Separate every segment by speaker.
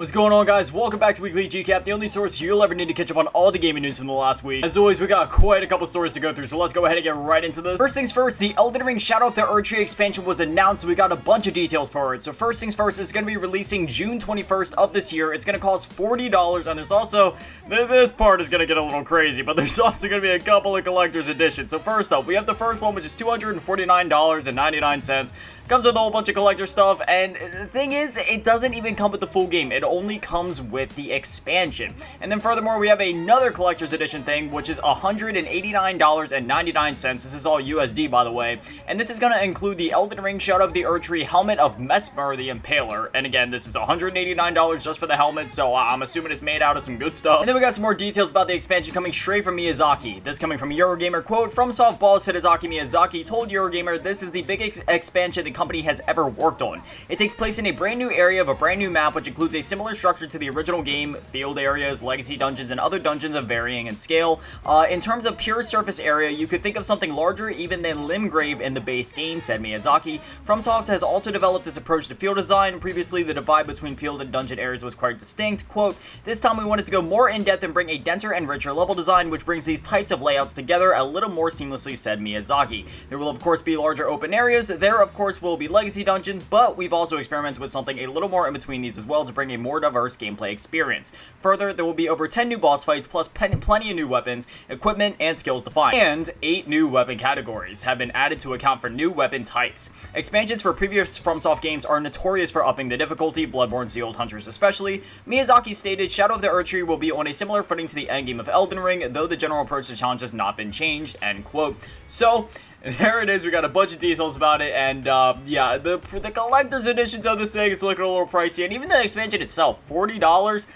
Speaker 1: What's going on, guys? Welcome back to Weekly GCap, the only source you'll ever need to catch up on all the gaming news from the last week. As always, we got quite a couple stories to go through, so let's go ahead and get right into this. First things first, the Elden Ring Shadow of the Erdtree expansion was announced, so we got a bunch of details for it. So first things first, it's going to be releasing June 21st of this year. It's going to cost $40, and there's also, this part is going to get a little crazy, but there's also going to be a couple of collector's editions. So first up, we have the first one, which is $249.99. Comes with a whole bunch of collector stuff, and the thing is, it doesn't even come with the full game. It only comes with the expansion. And then furthermore, we have another collector's edition thing, which is $189.99. This is all USD, by the way. And this is going to include the Elden Ring Shadow of the Erdtree helmet of Mesmer the Impaler. And again, this is $189 just for the helmet, so I'm assuming it's made out of some good stuff. And then we got some more details about the expansion coming straight from Miyazaki. This coming from Eurogamer, quote, "From Softball's Hidetaka Miyazaki told Eurogamer this is the biggest expansion the company has ever worked on. It takes place in a brand new area of a brand new map, which includes a similar structure to the original game, field areas, legacy dungeons, and other dungeons of varying in scale. In terms of pure surface area, you could think of something larger even than Limgrave in the base game," said Miyazaki. FromSoft has also developed its approach to field design. Previously, the divide between field and dungeon areas was quite distinct. Quote, "This time we wanted to go more in-depth and bring a denser and richer level design, which brings these types of layouts together a little more seamlessly," said Miyazaki. "There will of course be larger open areas. There of course will be legacy dungeons, but we've also experimented with something a little more in between these as well to bring a more diverse gameplay experience. Further, there will be over 10 new boss fights, plus plenty of new weapons, equipment, and skills to find. And 8 new weapon categories have been added to account for new weapon types. Expansions for previous FromSoft games are notorious for upping the difficulty, Bloodborne Sealed Hunters especially. Miyazaki stated, Shadow of the Erdtree will be on a similar footing to the endgame of Elden Ring, though the general approach to challenge has not been changed," end quote. So, there it is. We got a bunch of details about it, and yeah, the collector's editions of this thing is looking a little pricey, and even the expansion itself, $40.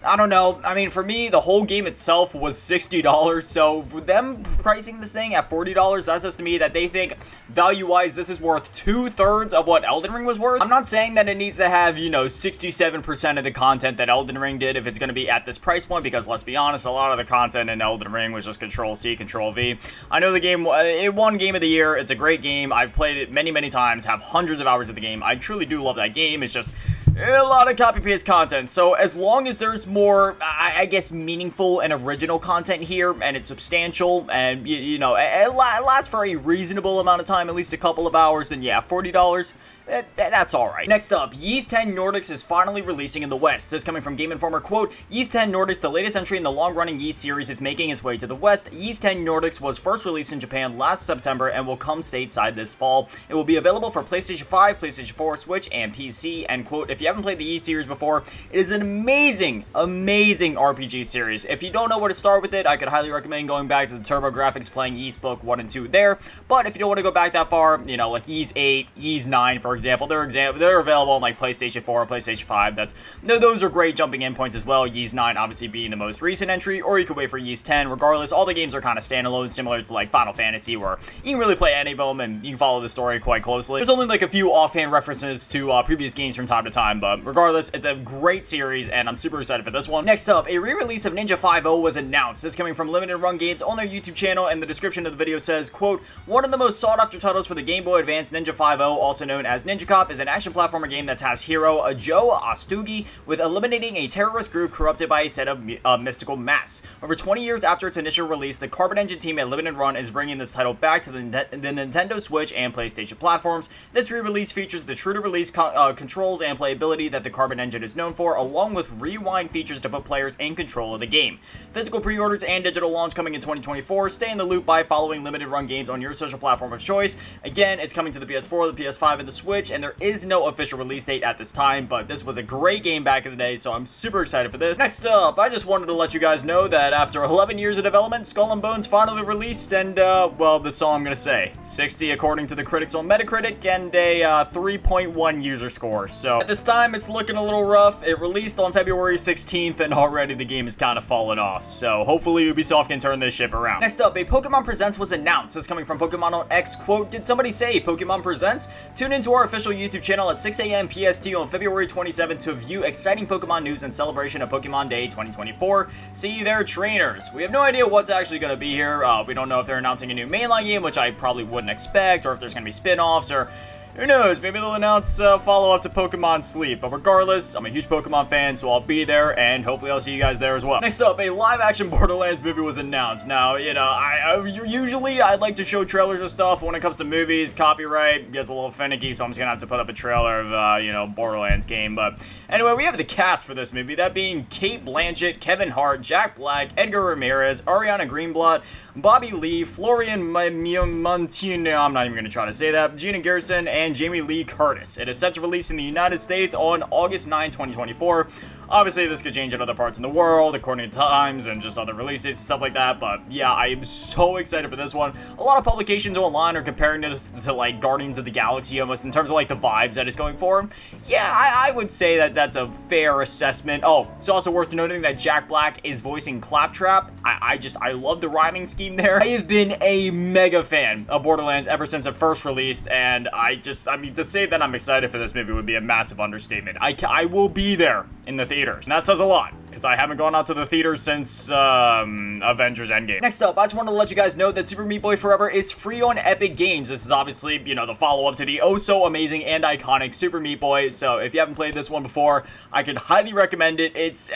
Speaker 1: I don't know. I mean, for me, the whole game itself was $60, so for them pricing this thing at $40, that says to me that they think, value-wise, this is worth 2/3 of what Elden Ring was worth. I'm not saying that it needs to have, 67% of the content that Elden Ring did if it's going to be at this price point, because let's be honest, a lot of the content in Elden Ring was just Control-C, Control-V. I know the game, it won Game of the Year. It's a great game. I've played it many, many times, have hundreds of hours of the game. I truly do love that game. It's just a lot of copy-paste content, so as long as there's more, I guess, meaningful and original content here, and it's substantial, and, it lasts for a reasonable amount of time, at least a couple of hours, then yeah, $40, that's alright. Next up, Ys 10 Nordics is finally releasing in the West. This coming from Game Informer, quote, "Ys 10 Nordics, the latest entry in the long-running Ys series, is making its way to the West. Ys 10 Nordics was first released in Japan last September and will come stateside this fall. It will be available for PlayStation 5, PlayStation 4, Switch, and PC," end quote. If you haven't played the Ys series before, it is an amazing RPG series. If you don't know where to start with it, I could highly recommend going back to the TurboGrafx, playing Ys Book 1 and 2 there. But if you don't want to go back that far, like Ys 8, Ys 9, for example, they're available on like PlayStation 4, PlayStation 5. Those are great jumping in points as well. Ys 9 obviously being the most recent entry, or you could wait for Ys 10. Regardless, all the games are kind of standalone, similar to like Final Fantasy, where you can really play any of them and you can follow the story quite closely. There's only like a few offhand references to previous games from time to time, but regardless, it's a great series, and I'm super excited for this one. Next up, a re-release of Ninja 5 was announced. This coming from Limited Run Games on their YouTube channel, and the description of the video says, quote, "One of the most sought-after titles for the Game Boy Advance, Ninja 5, also known as Ninja Cop, is an action platformer game that has hero Joe Astugi with eliminating a terrorist group corrupted by a set of mystical masks. Over 20 years after its initial release, the Carbon Engine team at Limited Run is bringing this title back to the Nintendo Switch and PlayStation platforms. This re-release features the true-to-release controls and playability that the Carbon Engine is known for, along with rewind features to put players in control of the game. Physical pre-orders and digital launch coming in 2024. Stay in the loop by following Limited Run Games on your social platform of choice. Again, it's coming to the PS4, the PS5, and the Switch, and there is no official release date at this time, but this was a great game back in the day, so I'm super excited for this. Next up, I just wanted to let you guys know that after 11 years of development, Skull and Bones finally released, and, well, this is all I'm gonna say. 60 according to the critics on Metacritic, and a 3.1 user score. So at this time, it's looking a little rough. It released on February 16th, and already the game is kind of fallen off, so hopefully Ubisoft can turn this ship around. Next up, a Pokémon Presents was announced. This coming from Pokémon on X, quote, "Did somebody say Pokémon Presents? Tune into our official YouTube channel at 6 a.m. PST on February 27th to view exciting Pokemon news in celebration of Pokemon Day 2024. See you there, trainers." We have no idea what's actually going to be here. We don't know if they're announcing a new mainline game, which I probably wouldn't expect, or if there's going to be spin-offs, or who knows, maybe they'll announce follow-up to Pokemon Sleep. But regardless, I'm a huge Pokemon fan, so I'll be there, and hopefully I'll see you guys there as well. Next up, a live-action Borderlands movie was announced. Now, you know, usually I like to show trailers of stuff. When it comes to movies, copyright gets a little finicky, so I'm just gonna have to put up a trailer of, you know, Borderlands game. But anyway, we have the cast for this movie, that being Cate Blanchett, Kevin Hart, Jack Black, Edgar Ramirez, Ariana Greenblatt, Bobby Lee, Florian Montino, I'm not even going to try to say that, Gina Gerson, and Jamie Lee Curtis. It is set to release in the United States on August 9, 2024. Obviously, this could change in other parts in the world, according to times and just other release dates and stuff like that, but yeah, I am so excited for this one. A lot of publications online are comparing this to, like, Guardians of the Galaxy almost in terms of, like, the vibes that it's going for. Yeah, I would say that that's a fair assessment. Oh, it's also worth noting that Jack Black is voicing Claptrap. I love the rhyming scheme there. I have been a mega fan of Borderlands ever since it first released, and I mean, to say that I'm excited for this movie would be a massive understatement. I will be there in the theaters, and that says a lot, because I haven't gone out to the theaters since Avengers Endgame. Next up, I just wanted to let you guys know that Super Meat Boy Forever is free on Epic Games. This is obviously, you know, the follow-up to the oh-so-amazing and iconic Super Meat Boy, so if you haven't played this one before, I can highly recommend it. It's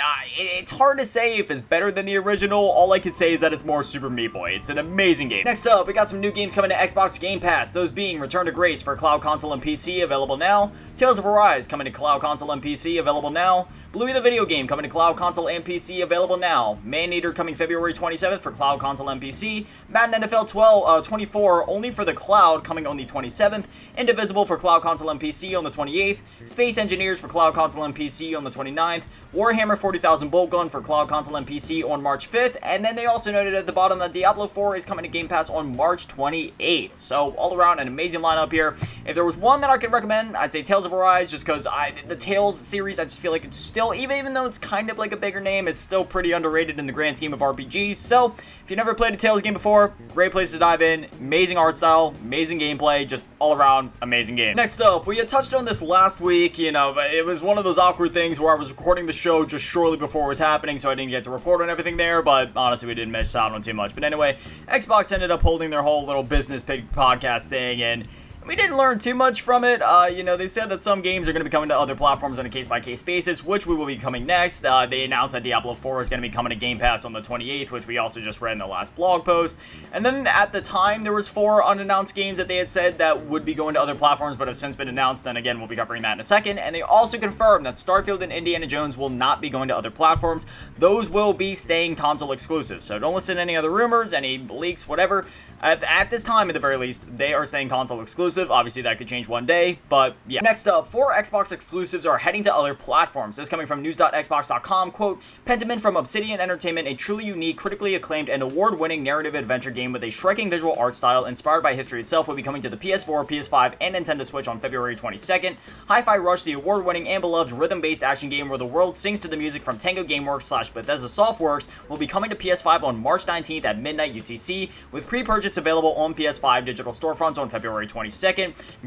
Speaker 1: hard to say if it's better than the original. All I can say is that it's more Super Meat Boy. It's an amazing game. Next up, we got some new games coming to Xbox Game Pass, those being Return to Grace for Cloud Console and PC, available now, Tales of Arise coming to Cloud Console and PC, available now, Bluey the Video Game coming to Cloud Console and PC, available now, Man-Eater coming February 27th for Cloud Console and PC, Madden NFL 24 only for the Cloud coming on the 27th, Indivisible for Cloud Console and PC on the 28th, Space Engineers for Cloud Console and PC on the 29th, Warhammer 40,000 Bolt Gun for Cloud Console and PC on March 5th, and then they also noted at the bottom that Diablo 4 is coming to Game Pass on March 28th. So all around an amazing lineup here. If there was one that I could recommend, I'd say Tales of Arise, just because the Tales series, I just feel like it's still, even though it's kind of like a bigger name, it's still pretty underrated in the grand scheme of RPGs. So if you've never played a Tales game before, great place to dive in. Amazing art style, amazing gameplay, just all around amazing game. Next up, we had touched on this last week, you know, but it was one of those awkward things where I was recording the show just shortly before it was happening, so I didn't get to report on everything there, but honestly, we didn't miss out on too much. But anyway, Xbox ended up holding their whole little business pig podcast thing, and we didn't learn too much from it. You know, they said that some games are going to be coming to other platforms on a case-by-case basis, which we will be coming next. They announced that Diablo 4 is going to be coming to Game Pass on the 28th, which we also just read in the last blog post. And then at the time, there was 4 unannounced games that they had said that would be going to other platforms, but have since been announced, and again, we'll be covering that in a second. And they also confirmed that Starfield and Indiana Jones will not be going to other platforms. Those will be staying console exclusive, so don't listen to any other rumors, any leaks, whatever. At this time, at the very least, they are staying console exclusive. Obviously, that could change one day, but yeah. Next up, 4 Xbox exclusives are heading to other platforms. This coming from news.xbox.com, quote, Pentiment from Obsidian Entertainment, a truly unique, critically acclaimed, and award-winning narrative adventure game with a striking visual art style inspired by history itself will be coming to the PS4, PS5, and Nintendo Switch on February 22nd. Hi-Fi Rush, the award-winning and beloved rhythm-based action game where the world sings to the music from Tango Gameworks / Bethesda Softworks, will be coming to PS5 on March 19th at midnight UTC, with pre-purchase available on PS5 digital storefronts on February 22nd.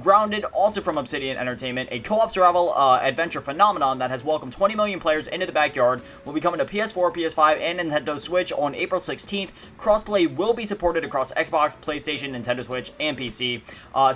Speaker 1: Grounded, also from Obsidian Entertainment, a co-op survival adventure phenomenon that has welcomed 20 million players into the backyard, will be coming to PS4, PS5, and Nintendo Switch on April 16th. Crossplay will be supported across Xbox, PlayStation, Nintendo Switch, and PC.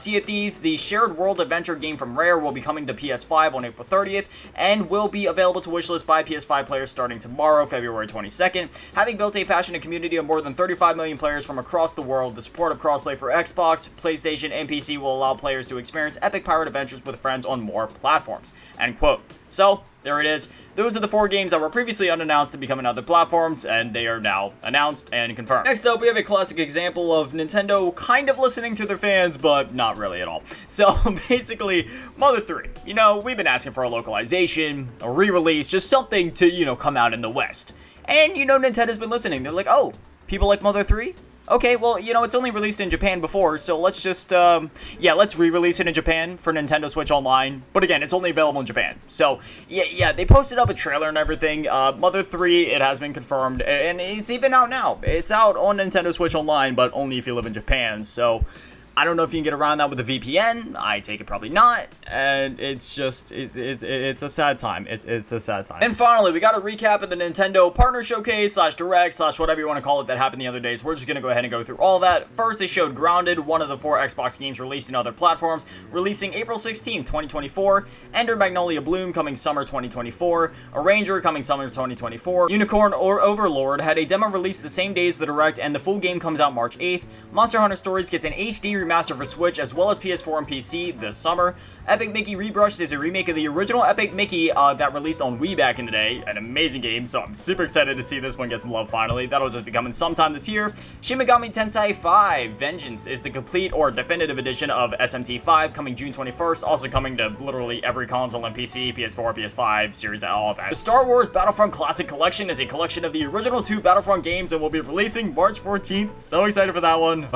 Speaker 1: Sea of Thieves, the shared world adventure game from Rare, will be coming to PS5 on April 30th, and will be available to wishlist by PS5 players starting tomorrow, February 22nd. Having built a passionate community of more than 35 million players from across the world, the support of crossplay for Xbox, PlayStation, and PC will allow players to experience epic pirate adventures with friends on more platforms. End quote. So, there it is. Those are the 4 games that were previously unannounced to be coming to other platforms, and they are now announced and confirmed. Next up, we have a classic example of Nintendo kind of listening to their fans, but not really at all. So, basically, Mother 3. You know, we've been asking for a localization, a re-release, just something to, you know, come out in the West. And, you know, Nintendo's been listening. They're like, oh, people like Mother 3? Okay, well, you know, it's only released in Japan before, so let's just, yeah, let's re-release it in Japan for Nintendo Switch Online. But again, it's only available in Japan. So, yeah, they posted up a trailer and everything. Mother 3, it has been confirmed, and it's even out now. It's out on Nintendo Switch Online, but only if you live in Japan, so I don't know if you can get around that with a VPN. I take it probably not. And it's just, it's a sad time. It's a sad time. And finally, we got a recap of the Nintendo Partner Showcase / Direct / whatever you want to call it that happened the other day. So we're just going to go ahead and go through all that. First, they showed Grounded, one of the 4 Xbox games released in other platforms, releasing April 16th, 2024. Ender Magnolia Bloom coming summer 2024. Arranger coming summer 2024. Unicorn or Overlord had a demo released the same day as the Direct, and the full game comes out March 8th. Monster Hunter Stories gets an HD remaster for Switch as well as PS4 and PC this summer. Epic Mickey Rebrushed is a remake of the original Epic Mickey that released on Wii back in the day. An amazing game, so I'm super excited to see this one get some love finally. That'll just be coming sometime this year. Shin Megami Tensei 5 Vengeance is the complete or definitive edition of SMT5 coming June 21st, also coming to literally every console and PC, PS4, PS5, Series, all of that. The Star Wars Battlefront Classic Collection is a collection of the original 2 Battlefront games and will be releasing March 14th. So excited for that one.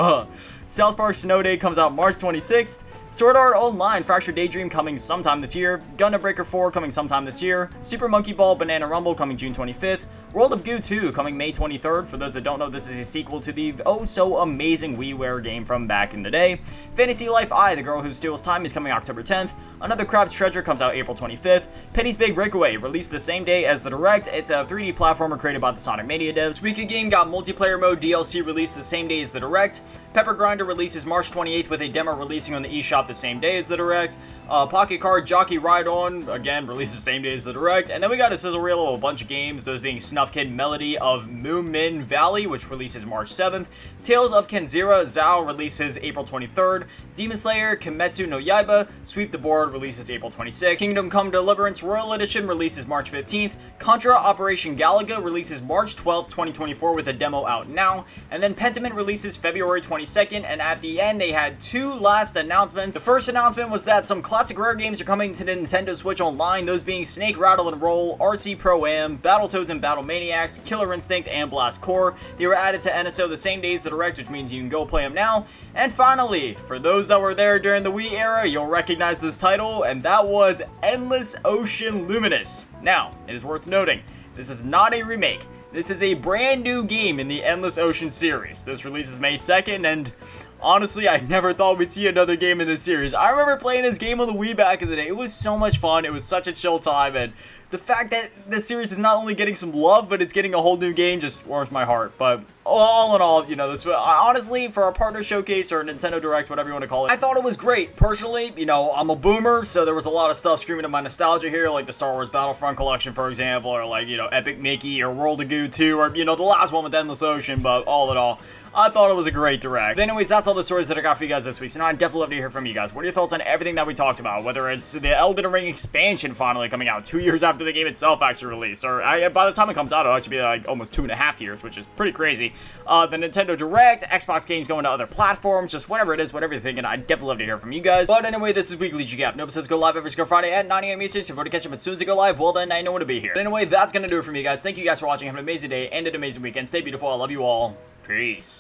Speaker 1: South Park Snow Day comes out March 26th. Sword Art Online Fractured Daydream coming sometime this year. Gundam Breaker 4 coming sometime this year. Super Monkey Ball Banana Rumble coming June 25th. World of Goo 2 coming May 23rd. For those that don't know, this is a sequel to the oh-so-amazing WiiWare game from back in the day. Fantasy Life I, The Girl Who Steals Time is coming October 10th. Another Crab's Treasure comes out April 25th. Penny's Big Breakaway, released the same day as the Direct. It's a 3D platformer created by the Sonic Mania devs. Wicked Game got multiplayer mode DLC released the same day as the Direct. Pepper Grinder releases March 28th with a demo releasing on the eShop the same day as the Direct. Pocket Card Jockey Ride On, again, released the same day as the Direct. And then we got a sizzle reel of a bunch of games, those being Snuff Kid Melody of Moomin Valley, which releases March 7th. Tales of Kenzira Zao releases April 23rd. Demon Slayer Kimetsu no Yaiba Sweep the Board releases April 26th. Kingdom Come Deliverance Royal Edition releases March 15th. Contra Operation Galaga releases March 12th, 2024 with a demo out now. And then Pentiment releases February 22nd, and at the end they had 2 last announcements. The first announcement was that some classic rare games are coming to the Nintendo Switch Online, those being Snake Rattle and Roll, RC Pro-Am, Battletoads and Battle Maniacs, Killer Instinct, and Blast Core. They were added to NSO the same day as the Direct, which means you can go play them now. And finally, for those that were there during the Wii era, you'll recognize this title, and that was Endless Ocean Luminous. Now, it is worth noting, this is not a remake. This is a brand new game in the Endless Ocean series. This releases May 2nd, and honestly, I never thought we'd see another game in this series. I remember playing this game on the Wii back in the day. It was so much fun. It was such a chill time, and the fact that this series is not only getting some love, but it's getting a whole new game just warms my heart. But all in all, you know, this honestly, for our partner showcase or Nintendo Direct, whatever you want to call it, I thought it was great. Personally, you know, I'm a boomer, so there was a lot of stuff screaming at my nostalgia here, like the Star Wars Battlefront collection, for example, or like, you know, Epic Mickey or World of Goo 2, or, you know, the last one with Endless Ocean. But all in all, I thought it was a great Direct. But anyways, that's all the stories that I got for you guys this week. So now I'd definitely love to hear from you guys. What are your thoughts on everything that we talked about? Whether it's the Elden Ring expansion finally coming out 2 years after the game itself actually released, or by the time it comes out, it'll actually be like almost 2.5 years, which is pretty crazy. The Nintendo Direct, Xbox games going to other platforms, just whatever it is, whatever you're thinking, I'd definitely love to hear from you guys. But anyway, this is Weekly GCap. No episodes go live every single Friday at 9 a.m. Eastern, so if you want to catch them as soon as they go live, well then I know when to be here. But anyway, that's going to do it for me, guys. Thank you guys for watching. Have an amazing day and an amazing weekend. Stay beautiful. I love you all. Peace.